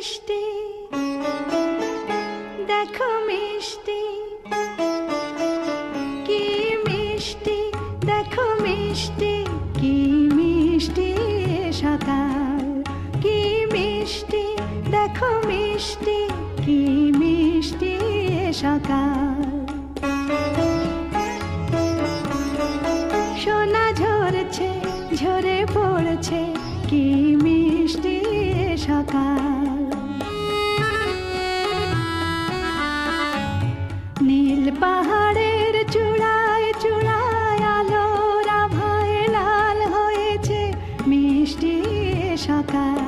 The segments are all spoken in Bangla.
মিষ্টি দেখো মিষ্টি কি মিষ্টি দেখো মিষ্টি কি মিষ্টি সকাল কি মিষ্টি দেখো মিষ্টি কি মিষ্টি সকাল সোনা ঝরছে ঝরে পড়ছে কি মিষ্টি সকাল নীল পাহাড়ের চূড়ায় চূড়ায় আলোর আভায় লাল হয়েছে মিষ্টি সকাল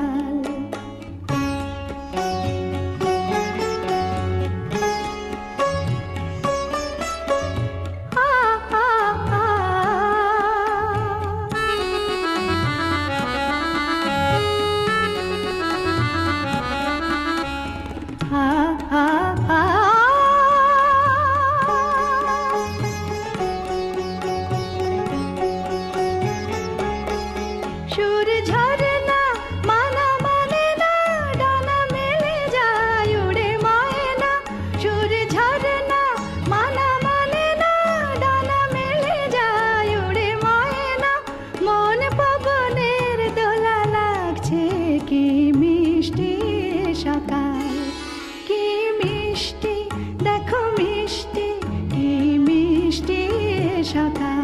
সুর ঝরনা মানা মানে না ডানা মেলে যায় উড়ে ময়না সুর ঝরনা মানা মানে না ডানা মেলে যায় উড়ে ময়না মন পবনের দোলা লাগছে কি মিষ্টি সকাল কি মিষ্টি দেখো মিষ্টি কি মিষ্টি সকাল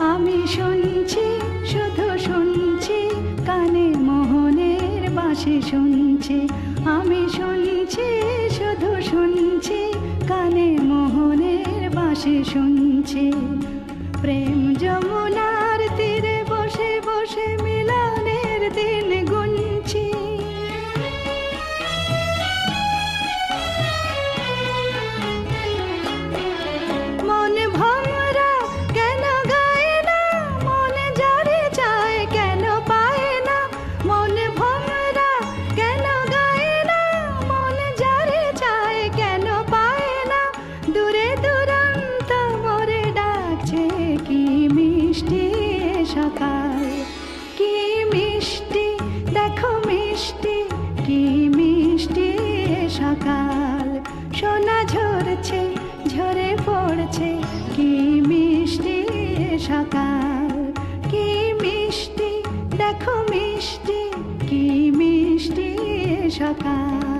আমি শুনছি শুধু শুনছি কানে মোহনের বাঁশি শুনছি আমি শুনছি শুধু শুনছি কানে মোহনের বাঁশি শুনছি প্রেম যমুনার তীরে বসে বসে মিলনের দিন গুনছি মন ভমরা কেন গায় না মন যারে চায় কেন পায় না মন ভমরা কেন গায় না মন যারে চায় কেন পায় না দূরে দূরান্ত মোরে ডাকছে কি মিষ্টি সকাল কি মিষ্টি দেখো মিষ্টি কি মিষ্টি সকাল সোনা ঝরছে ঝরে পড়ছে কি মিষ্টি সকাল কি মিষ্টি দেখো মিষ্টি কি মিষ্টি সকাল